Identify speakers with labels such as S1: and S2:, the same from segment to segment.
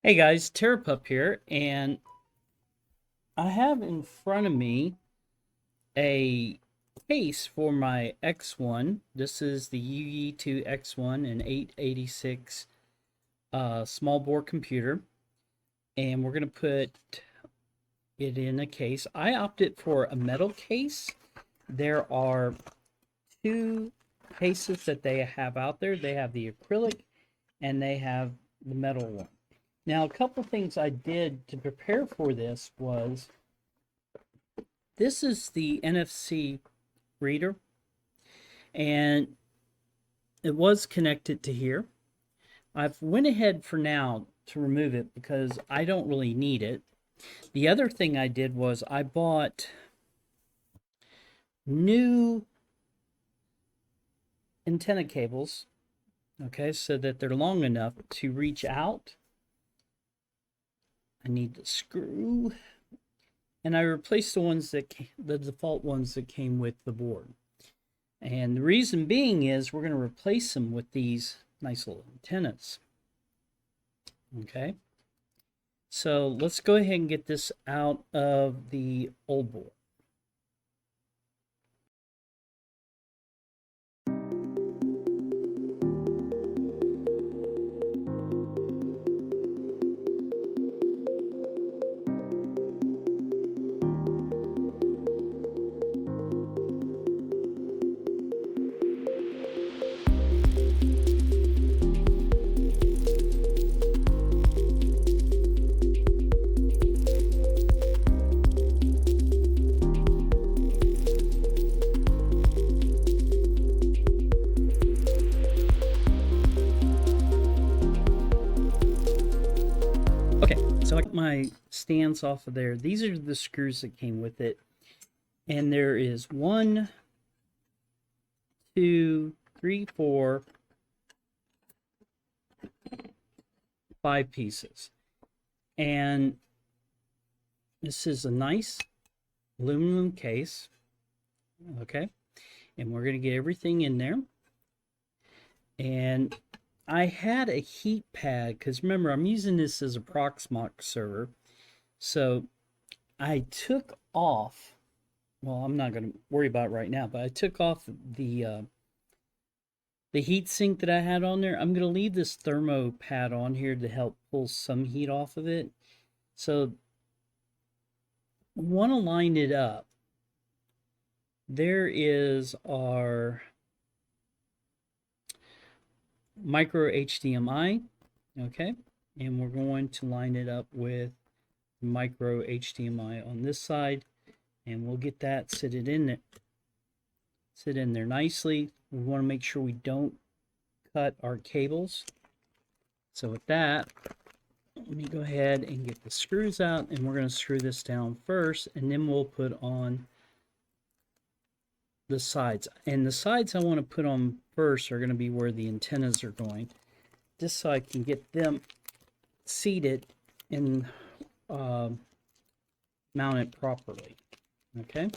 S1: Hey guys, TerrorPUP here, and I have in front of me a case for my X1. This is the Youyeetoo X1 and 886 small bore computer, and we're going to put it in a case. I opted for a metal case. There are two cases that they have out there. They have the acrylic and they have the metal one. Now, a couple things I did to prepare for this was this is the NFC reader, and it was connected to here. I've went ahead for now to remove it because I don't really need it. The other thing I did was I bought new antenna cables, okay, so that they're long enough to reach out. I need the screw, and I replaced the default ones that came with the board. And the reason being is we're going to replace them with these nice little antennas. Okay, so let's go ahead and get this out of the old board. Okay, so I got my stands off of there. These are the screws that came with it. And there is 1, 2, 3, 4, 5 pieces. And this is a nice aluminum case. Okay, and we're going to get everything in there. And I had a heat pad because remember, I'm using this as a Proxmox server. So I took off, well, I'm not going to worry about it right now, but I took off the heat sink that I had on there. I'm going to leave this thermo pad on here to help pull some heat off of it. So I want to line it up. There is our micro HDMI, okay, and we're going to line it up with micro HDMI on this side, and we'll get that sit in there nicely. We want to make sure we don't cut our cables. So with that, let me go ahead and get the screws out, and we're going to screw this down first, and then we'll put on the sides. And the sides I want to put on first are going to be where the antennas are going, just so I can get them seated and mount it properly. Okay.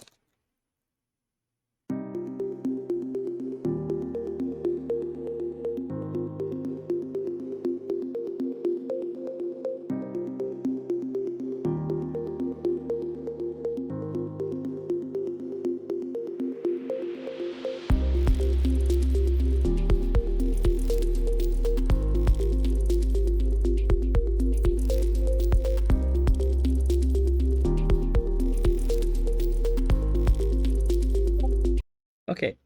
S1: Okay,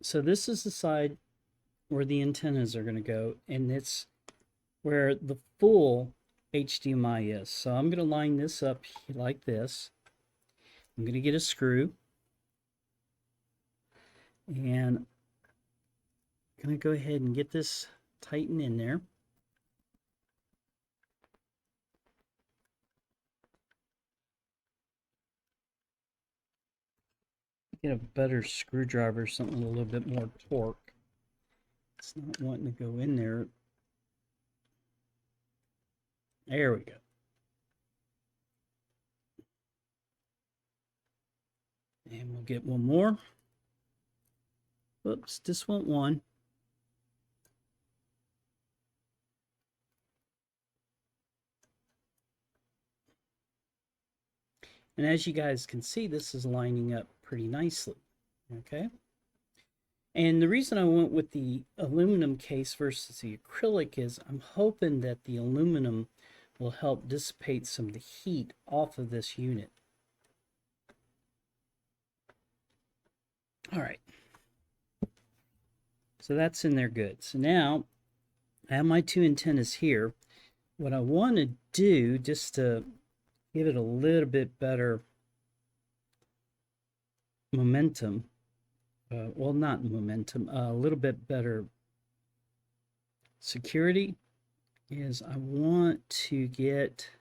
S1: so this is the side where the antennas are going to go, and it's where the full HDMI is. So I'm going to line this up like this. I'm going to get a screw, and I'm going to go ahead and get this tightened in there. Get a better screwdriver, something with a little bit more torque. It's not wanting to go in there. There we go. And we'll get one more. Whoops, this won't one. And as you guys can see, this is lining up pretty nicely. Okay. And the reason I went with the aluminum case versus the acrylic is I'm hoping that the aluminum will help dissipate some of the heat off of this unit. All right. So that's in there good. So now I have my two antennas here. What I want to do, just to give it a little bit better momentum, well, not momentum, a little bit better security, is I want to get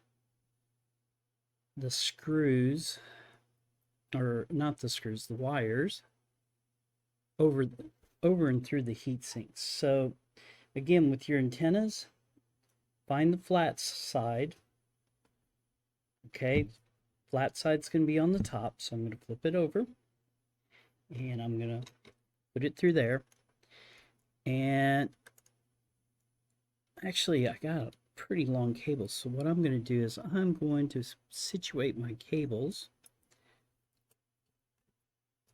S1: the screws, or not the screws, the wires, over and through the heat sinks. So again, with your antennas, find the flat side. Okay, flat side's going to be on the top, so I'm going to flip it over, and I'm going to put it through there. And actually, I got a pretty long cable, so what I'm going to do is I'm going to situate my cables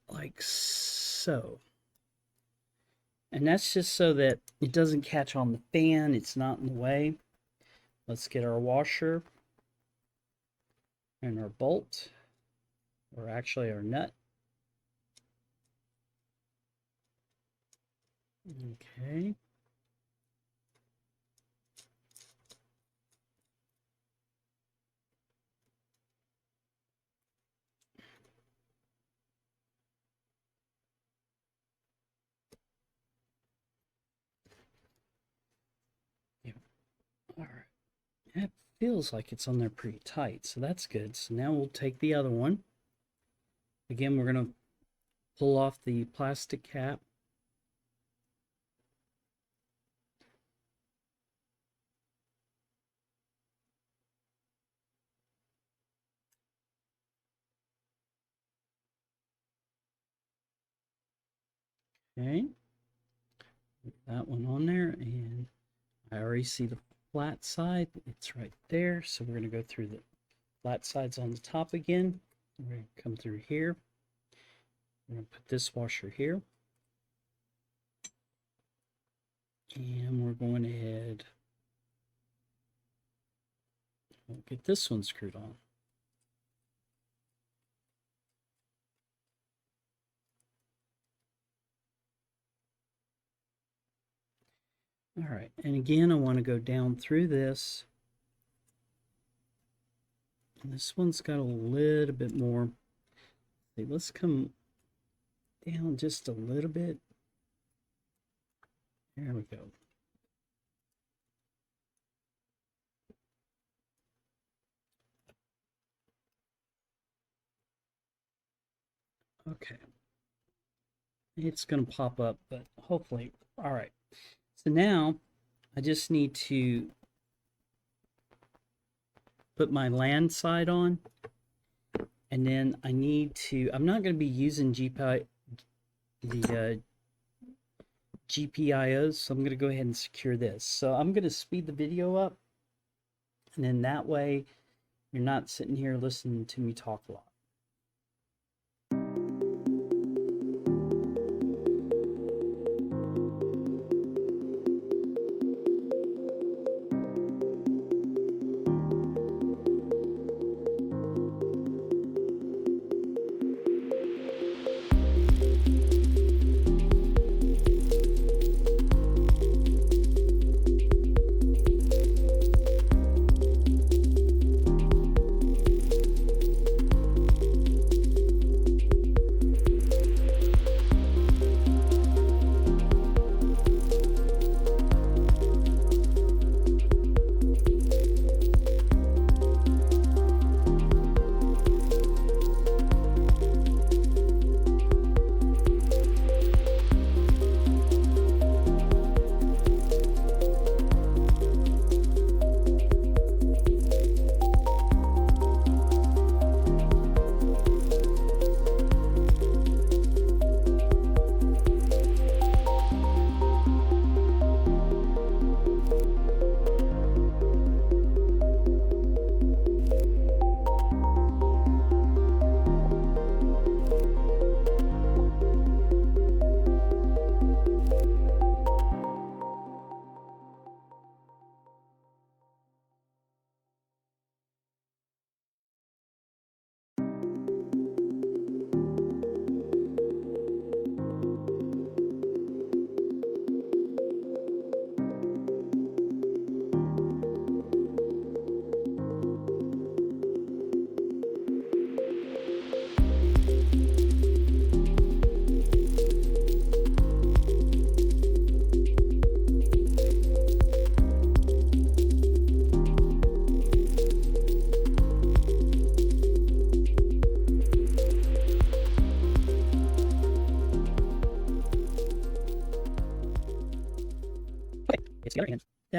S1: like so. And that's just so that it doesn't catch on the fan, it's not in the way. Let's get our washer and our bolt, or actually our nut. Okay. Yeah. All right. That feels like it's on there pretty tight, so that's good. So now we'll take the other one. Again, we're going to pull off the plastic cap. Okay. Put that one on there, and I already see the flat side. It's right there. So we're going to go through the flat sides on the top again. We're going to come through here. We're going to put this washer here. And we're going ahead. We'll get this one screwed on. All right, and again, I want to go down through this. And this one's got a little bit more. Okay, let's come down just a little bit. There we go. Okay. It's going to pop up, but hopefully, all right. So now I just need to put my land side on, and then I need to, I'm not going to be using GPIOs, so I'm going to go ahead and secure this. So I'm going to speed the video up, and then that way you're not sitting here listening to me talk a lot.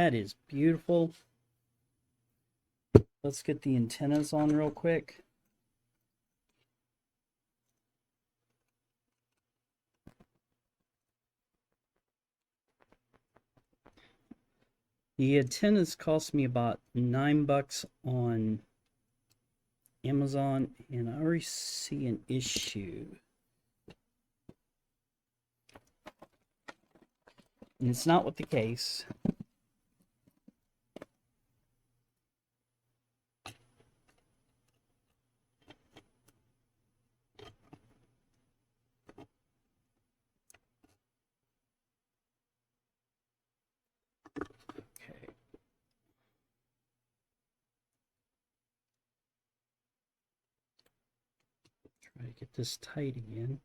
S1: That is beautiful. Let's get the antennas on real quick. The antennas cost me about $9 on Amazon, and I already see an issue. And it's not with the case. Okay. Try to get this tight again.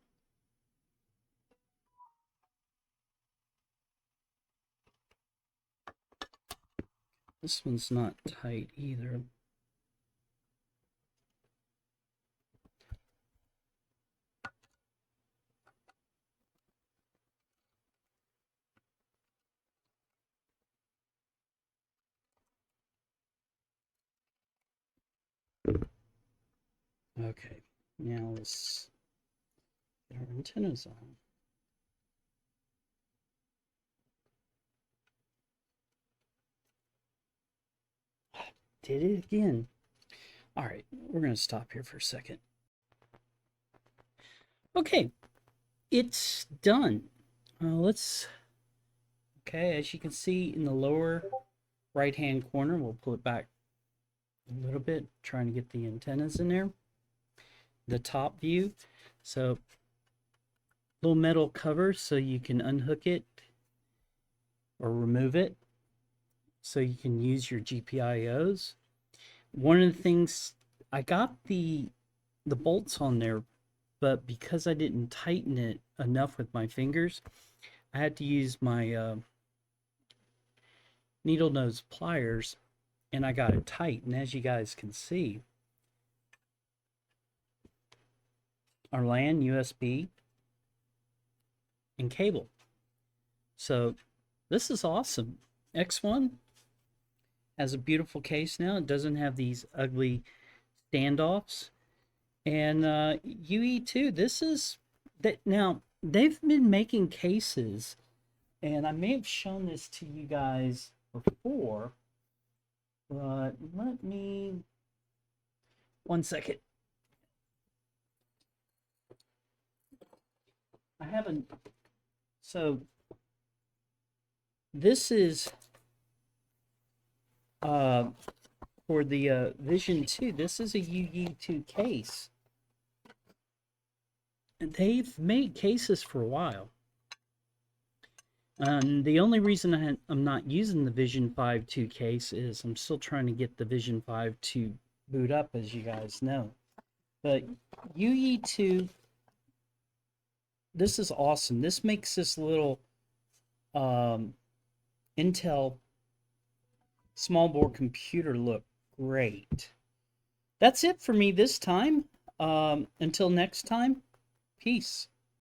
S1: This one's not tight either. Okay, now let's get our antennas on. Did it again. All right, we're going to stop here for a second. Okay, it's done. Okay, as you can see in the lower right-hand corner, we'll pull it back a little bit, trying to get the antennas in there. The top view, so little metal cover so you can unhook it or remove it so you can use your GPIOs. One of the things, I got the bolts on there, but because I didn't tighten it enough with my fingers, I had to use my needle nose pliers, and I got it tight. And as you guys can see, our LAN, USB, and cable. So this is awesome. X1 has a beautiful case now. It doesn't have these ugly standoffs. And Youyeetoo, this is that now they've been making cases, and I may have shown this to you guys before, but let me 1 second. I haven't. So this is for the Vision 2. This is a Youyeetoo case. And they've made cases for a while. The only reason I'm not using the Vision 5 2 case is I'm still trying to get the Vision 5 to boot up, as you guys know. But Youyeetoo, this is awesome. This makes this little Intel small board computer look great. That's it for me this time. Until next time, peace.